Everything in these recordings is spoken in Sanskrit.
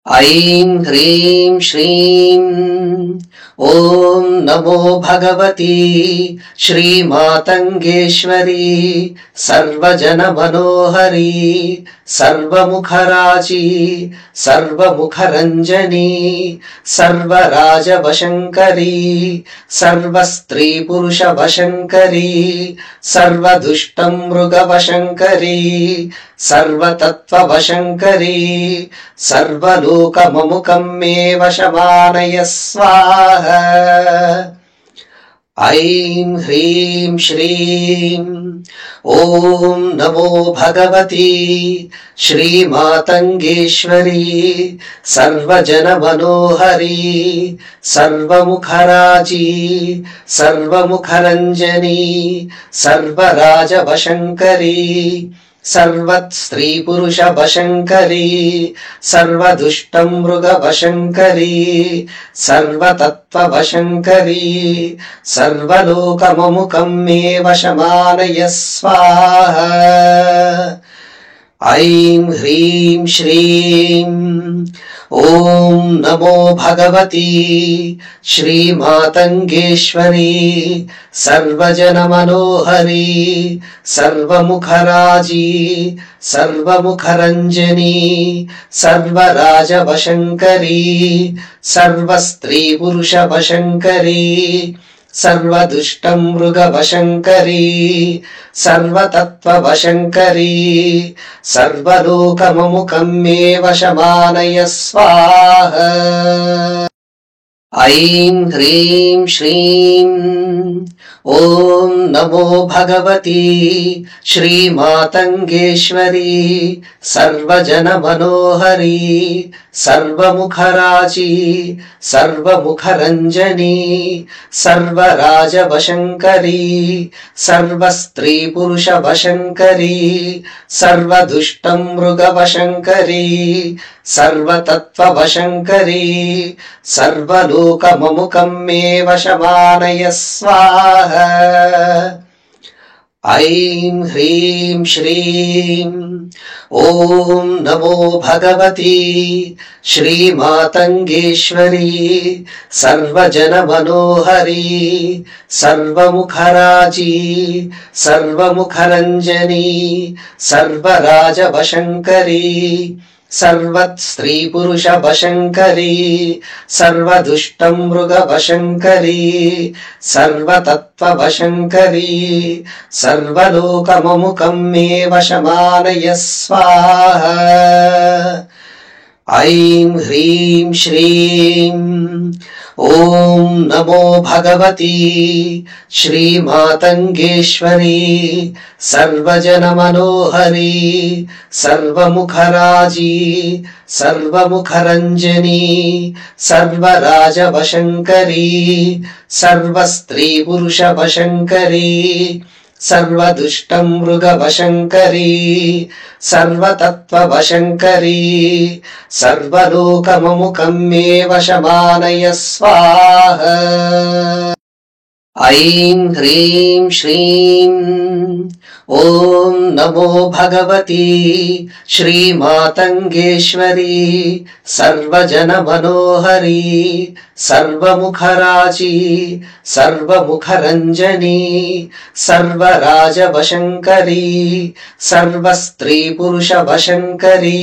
ऐं ह्रीं श्रीं ॐ नमो भगवती श्रीमातङ्गेश्वरी सर्वजनमनोहरी सर्वमुखराजी सर्वमुखरञ्जनी सर्वराजवशङ्करी सर्वस्त्रीपुरुषवशङ्करी सर्वदुष्टं मृगवशङ्करी सर्वतत्त्ववशङ्करी सर्वलोकममुकं मे वशमानय स्वाहा। ऐं ह्रीं श्रीं ॐ नमो भगवती श्रीमातङ्गेश्वरी सर्वजनमनोहरी सर्वमुखराजी सर्वमुखरञ्जनी सर्वराजवशङ्करी सर्वस्त्रीपुरुषवशङ्करी सर्वदुष्टं मृगवशङ्करी सर्वतत्त्ववशङ्करी सर्वलोकममुकं मे वशमानय स्वाहा। ऐं ह्रीं श्रीं ॐ नमो भगवती श्रीमातङ्गेश्वरी सर्वजनमनोहरी सर्वमुखराजी सर्वमुखरञ्जनी सर्वराजवशङ्करी सर्वस्त्रीपुरुषवशङ्करी सर्वदुष्टं मृगवशङ्करी सर्वतत्त्ववशङ्करी सर्वलोकममुकं मे वशमानय स्वाहा। ऐं ह्रीं श्रीं ॐ नमो भगवती श्रीमातङ्गेश्वरी सर्वजनमनोहरी सर्वमुखराजी सर्वमुखरञ्जनी सर्वराजवशङ्करी सर्वस्त्रीपुरुषवशङ्करी सर्वदुष्टं मृगवशङ्करी सर्वतत्त्ववशङ्करी सर्वलोकममुकं मे वशमानय स्वाहा। ऐं ह्रीं श्रीं ॐ नमो भगवती श्रीमातङ्गेश्वरी सर्वजनमनोहरी सर्वमुखराजी सर्वमुखरञ्जनी सर्वराजवशङ्करी सर्वस्त्रीपुरुषवशङ्करी सर्वदुष्टं मृगवशङ्करी सर्वतत्त्ववशङ्करी सर्वलोकममुकं मे वशमानय स्वाहा। ऐं ह्रीं श्रीं ॐ नमो भगवती श्रीमातङ्गेश्वरी सर्वजनमनोहरी सर्वमुखराजी सर्वमुखरञ्जनी सर्वराजवशङ्करी सर्वस्त्रीपुरुषवशङ्करी सर्वदुष्टं मृगवशङ्करी सर्वतत्त्ववशङ्करी सर्वलोकममुकं मे वशमानय स्वाहा। ऐं ह्रीं श्रीं ॐ नमो भगवती श्रीमातङ्गेश्वरी सर्वजनमनोहरी सर्वमुखराजी सर्वमुखरञ्जनी सर्वराजवशङ्करी सर्वस्त्रीपुरुषवशङ्करी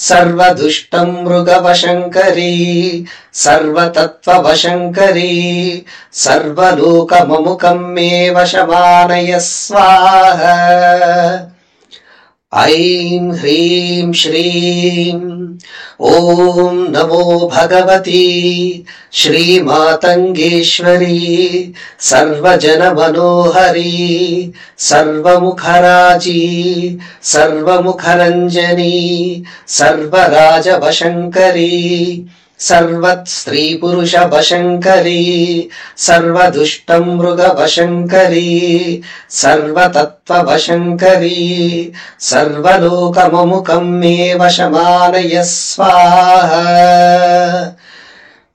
सर्वदुष्टं मृगवशङ्करी सर्वतत्त्ववशङ्करी सर्वलोकममुकं मे वशमानय स्वाहा। ऐं ह्रीं श्रीं ॐ नमो भगवती श्रीमातङ्गेश्वरी सर्वजनमनोहरी सर्वमुखराजी सर्वमुखरञ्जनी सर्वराजवशङ्करी सर्वस्त्रीपुरुषवशङ्करी सर्वदुष्टं मृगवशङ्करी सर्वतत्त्ववशङ्करी सर्वलोकममुकं मे वशमानय स्वाहा।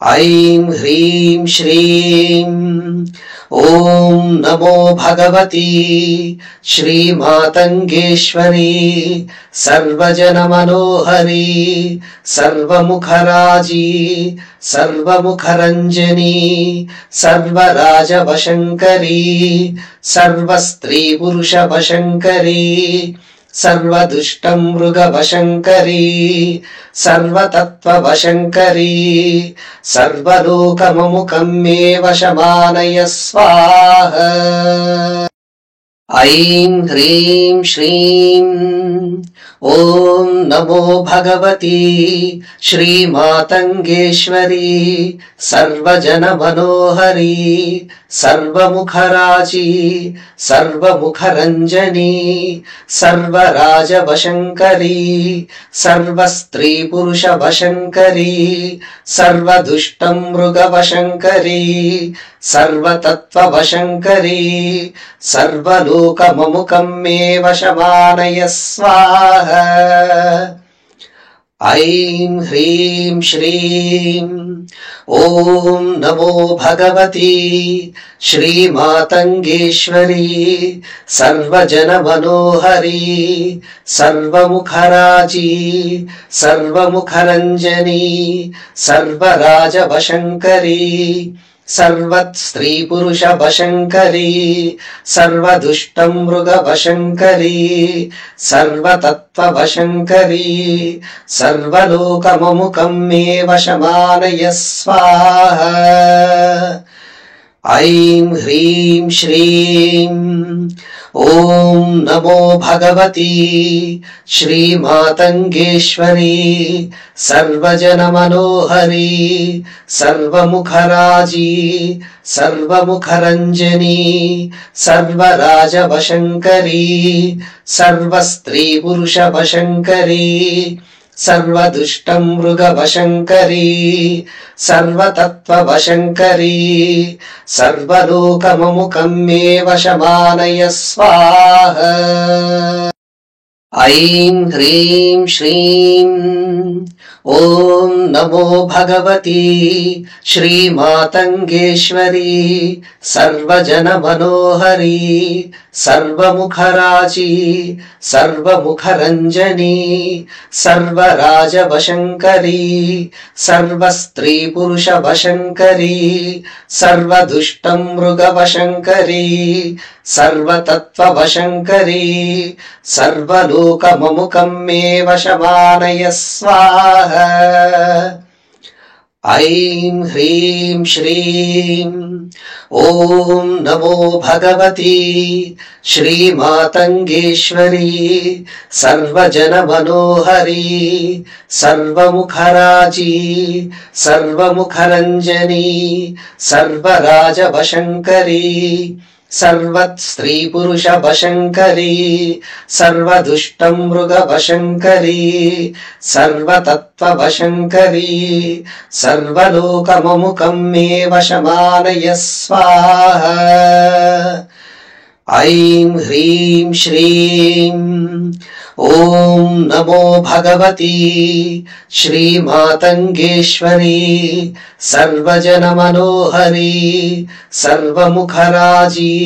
ऐं ह्रीं श्रीं ॐ नमो भगवती श्रीमातङ्गेश्वरी सर्वजनमनोहरी सर्वमुखराजी सर्वमुखरञ्जनी सर्वराजवशङ्करी सर्वस्त्रीपुरुषवशङ्करी सर्वदुष्टमृगवशङ्करी सर्वतत्त्ववशङ्करी सर्वलोकममुकं मे वशमानय स्वाहा। ऐं ह्रीं श्रीं ॐ नमो भगवती श्रीमातङ्गेश्वरी सर्वजनमनोहरी सर्वमुखराजी सर्वमुखरञ्जनी सर्वराजवशङ्करी सर्वस्त्रीपुरुषवशङ्करी सर्वदुष्टमृगवशङ्करी सर्वतत्त्ववशङ्करी सर्वलोकममुकं मे वशमानय स्वाहा। ऐं ह्रीं श्रीं ॐ नमो भगवती श्रीमातङ्गेश्वरी सर्वजनमनोहरी सर्वमुखराजी सर्वमुखरञ्जनी सर्वराजवशङ्करी सर्वस्त्रीपुरुषवशङ्करी सर्वदुष्टमृगवशङ्करी सर्वतत्त्ववशङ्करी सर्वलोकममुकं मे वशमानय स्वाहा। ऐं ह्रीं श्रीं ॐ नमो भगवती श्रीमातङ्गेश्वरी सर्वजनमनोहरी सर्वमुखराजी सर्वमुखरञ्जनी सर्वराजवशङ्करी सर्वस्त्रीपुरुषवशङ्करी सर्वदुष्टमृगवशङ्करी सर्वतत्त्ववशङ्करी सर्वलोकममुकं मे वशमानय स्वाहा। ऐं ह्रीं श्रीं ॐ नमो भगवती श्रीमातङ्गेश्वरी सर्वजनमनोहरी सर्वमुखराजी सर्वमुखरञ्जनी सर्वराजवशङ्करी सर्वस्त्रीपुरुषवशङ्करी सर्वदुष्टमृगवशङ्करी सर्वतत्त्ववशङ्करी सर्वलोकममुकं मे वशमानय स्वाहा। ऐं ह्रीं श्रीं ॐ नमो भगवती श्रीमातङ्गेश्वरी सर्वजनमनोहरी सर्वमुखराजी सर्वमुखरञ्जनी सर्वराजवशङ्करी सर्वस्त्रीपुरुषवशङ्करी सर्वदुष्टमृगवशङ्करी सर्वतत्त्ववशङ्करी सर्वलोकममुकं मे वशमानय स्वाहा। ऐं ह्रीं श्रीं ॐ नमो भगवती श्रीमातङ्गेश्वरी सर्वजनमनोहरी सर्वमुखराजी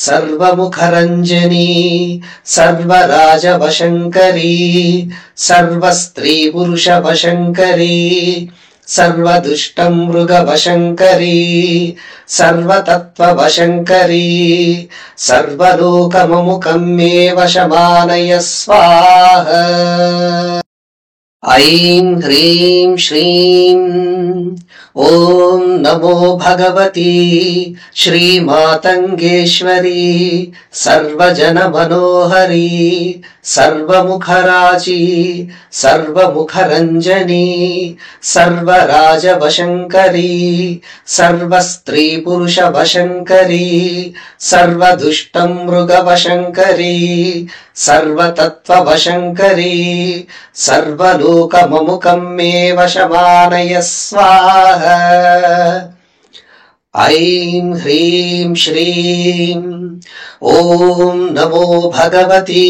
सर्वमुखरञ्जनी सर्वराजवशङ्करी सर्वस्त्रीपुरुषवशङ्करी सर्वदुष्टमृगवशङ्करी सर्वतत्त्ववशङ्करी सर्वलोकममुकं मे वशमानय स्वाहा। ऐं ह्रीं श्रीं ॐ नमो भगवती श्रीमातङ्गेश्वरी सर्वजनमनोहरी सर्वमुखराजी सर्वमुखरञ्जनी सर्वराजवशङ्करी सर्वस्त्रीपुरुषवशङ्करी सर्वदुष्टमृगवशङ्करी सर्वतत्त्ववशङ्करी सर्वलोकममुकं मे वशमानय स्वाहा। ऐं ह्रीं श्रीं ॐ नमो भगवती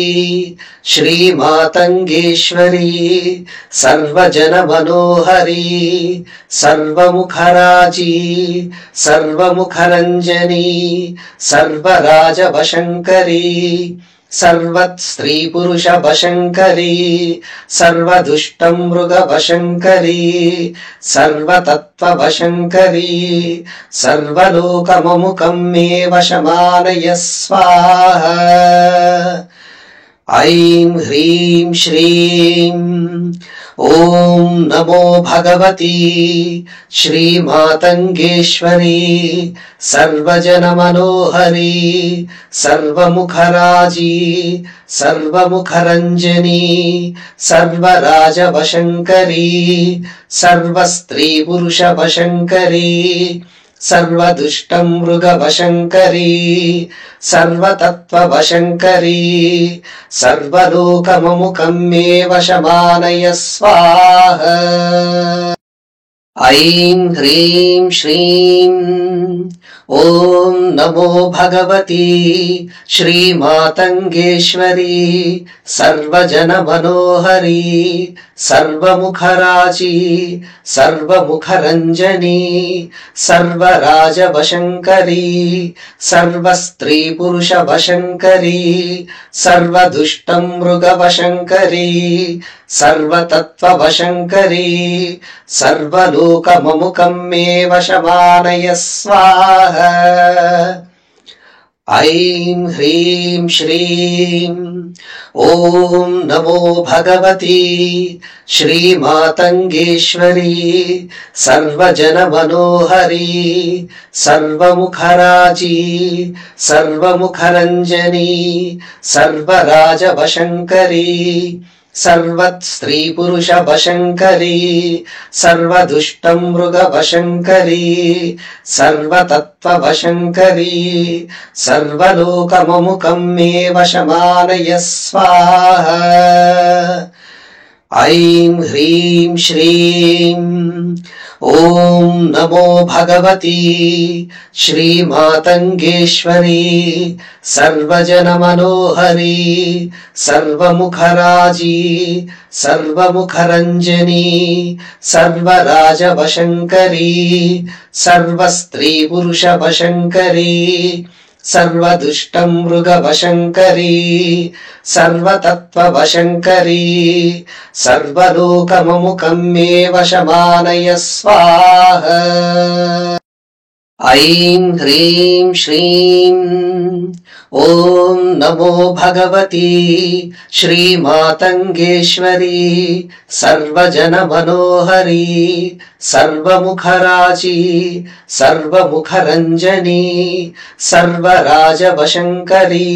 श्रीमातङ्गेश्वरी सर्वजनमनोहरी सर्वमुखराजी सर्वमुखरञ्जनी सर्वराजवशङ्करी सर्वस्त्रीपुरुषवशङ्करी सर्वदुष्टमृगवशङ्करी सर्वतत्त्ववशङ्करी सर्वलोकममुकं मे वशमानय स्वाहा। ऐं ह्रीं श्रीं ॐ नमो भगवती श्रीमातङ्गेश्वरी सर्वजनमनोहरी सर्वमुखराजी सर्वमुखरञ्जनी सर्वराजवशङ्करी सर्वस्त्रीपुरुषवशङ्करी सर्वदुष्टमृगवशङ्करी सर्वतत्त्ववशङ्करी सर्वलोकममुकं मे वशमानय स्वाहा। ऐं ह्रीं श्रीं ॐ नमो भगवती श्रीमातङ्गेश्वरी सर्वजनमनोहरी सर्वमुखराजी सर्वमुखरञ्जनी सर्वराजवशङ्करी सर्वस्त्रीपुरुषवशङ्करी सर्वदुष्टमृगवशङ्करी सर्वतत्त्ववशङ्करी सर्वलोकममुकं मे वशमानय स्वाहा। ऐं ह्रीं श्रीं ॐ नमो भगवती श्रीमातङ्गेश्वरी सर्वजनमनोहरी सर्वमुखराजी सर्वमुखरञ्जनी सर्वराजवशङ्करी सर्वस्त्रीपुरुषवशङ्करी सर्वदुष्टमृगवशङ्करी सर्वतत्त्ववशङ्करी सर्वलोकममुकं मे वशमानय स्वाहा। ऐं ह्रीं श्रीं ॐ नमो भगवती श्रीमातङ्गेश्वरी सर्वजनमनोहरी सर्वमुखराजी सर्वमुखरञ्जनी सर्वराजवशङ्करी सर्वस्त्रीपुरुषवशङ्करी सर्वदुष्टमृगवशङ्करी सर्वतत्त्ववशङ्करी सर्वलोकममुकं मे वशमानय स्वाहा। ऐं ह्रीं श्रीं ॐ नमो भगवती श्रीमातङ्गेश्वरी सर्वजनमनोहरी सर्वमुखराजी सर्वमुखरञ्जनी सर्वराजवशङ्करी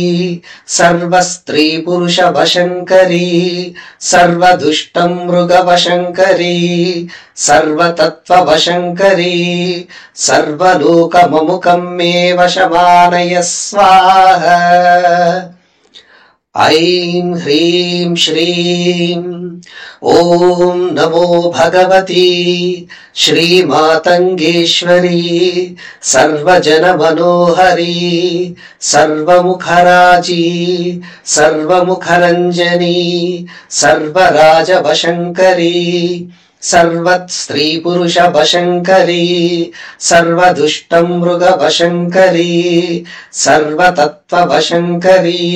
सर्वस्त्रीपुरुषवशङ्करी सर्वदुष्टमृगवशङ्करी सर्वतत्त्ववशङ्करी सर्वलोकममुकं मे वशमानय स्वाहा। ऐं ह्रीं श्रीं ॐ नमो भगवती श्रीमातङ्गेश्वरी सर्वजनमनोहरी सर्वमुखराजी सर्वमुखरञ्जनी सर्वराजवशङ्करी सर्वस्त्रीपुरुषवशङ्करी सर्वदुष्टमृगवशङ्करी सर्वतत्त्ववशङ्करी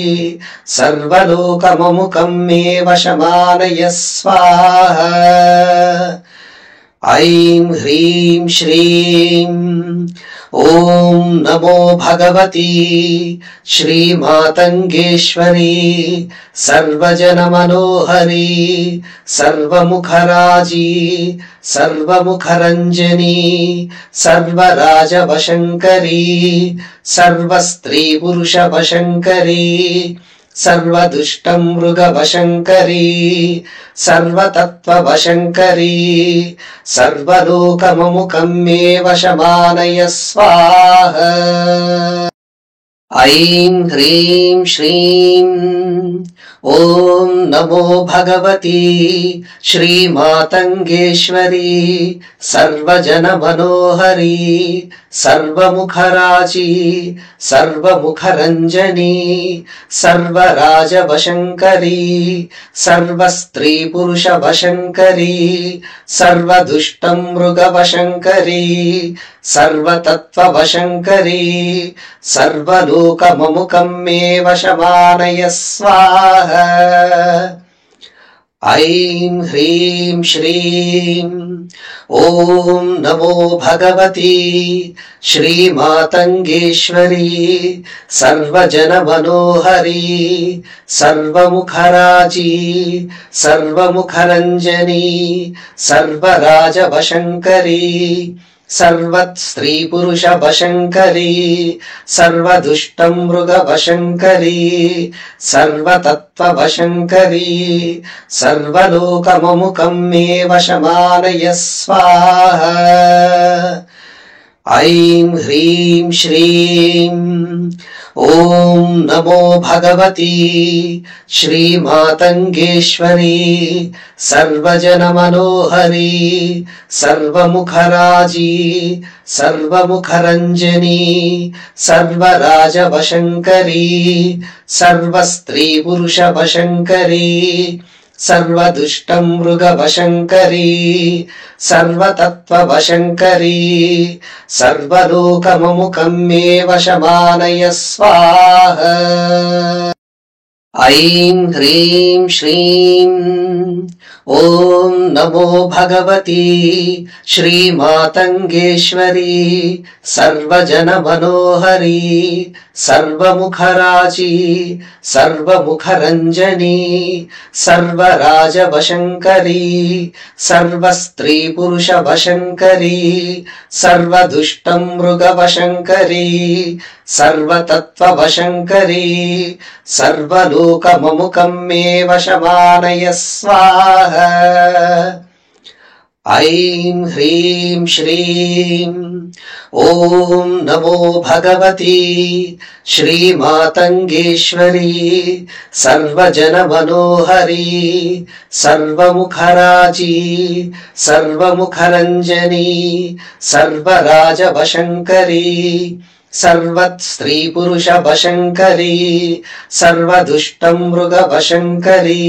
सर्वलोकममुकं मे वशमानय स्वाहा। ऐं ह्रीं श्रीं ॐ नमो भगवती श्रीमातङ्गेश्वरी सर्वजनमनोहरी सर्वमुखराजी सर्वमुखरञ्जनी सर्वराजवशङ्करी सर्वस्त्रीपुरुषवशङ्करी सर्वदुष्टमृगवशङ्करी सर्वतत्त्ववशङ्करी सर्वलोकममुकं मे वशमानय स्वाहा। ऐं ह्रीं श्रीं ॐ ॐ नमो भगवती श्रीमातङ्गेश्वरी सर्वजनमनोहरी सर्वमुखराजी सर्वमुखरञ्जनी सर्वराजवशङ्करी सर्वस्त्रीपुरुषवशङ्करी सर्वदुष्टं मृगवशङ्करी सर्वतत्त्ववशङ्करी सर्वलोकममुकं मे वशमानय स्वाहा। ऐं ह्रीं श्रीं ॐ नमो भगवती श्रीमातङ्गेश्वरी सर्वजनमनोहरी सर्वमुखराजी सर्वमुखरञ्जनी सर्वराजवशङ्करी सर्वस्त्रीपुरुषवशङ्करी सर्वदुष्टं मृगवशङ्करी सर्वतत्त्ववशङ्करी सर्वलोकममुकं मे वशमानय स्वाहा। ऐं ह्रीं श्रीं ॐ नमो भगवती श्रीमातङ्गेश्वरी सर्वजनमनोहरी सर्वमुखराजी सर्वमुखरञ्जनी सर्वराजवशङ्करी सर्वस्त्रीपुरुषवशङ्करी सर्वदुष्टं मृगवशङ्करी सर्वतत्त्ववशङ्करी सर्वलोकममुकं मे वशमानय स्वाहा। ऐं ह्रीं श्रीं ॐ नमो भगवती श्रीमातङ्गेश्वरी सर्वजनमनोहरी सर्वमुखराजी सर्वमुखरञ्जनी सर्वराजवशङ्करी सर्वस्त्रीपुरुषवशङ्करी सर्वदुष्टं मृगवशङ्करी सर्वतत्त्ववशङ्करी सर्वलोकममुकं मे वशमानय स्वाहा। ऐं ह्रीं श्रीं ॐ नमो भगवती श्रीमातङ्गेश्वरी सर्वजनमनोहरी सर्वमुखराजी सर्वमुखरञ्जनी सर्वराजवशङ्करी सर्वस्त्रीपुरुषवशङ्करी सर्वदुष्टं मृगवशङ्करी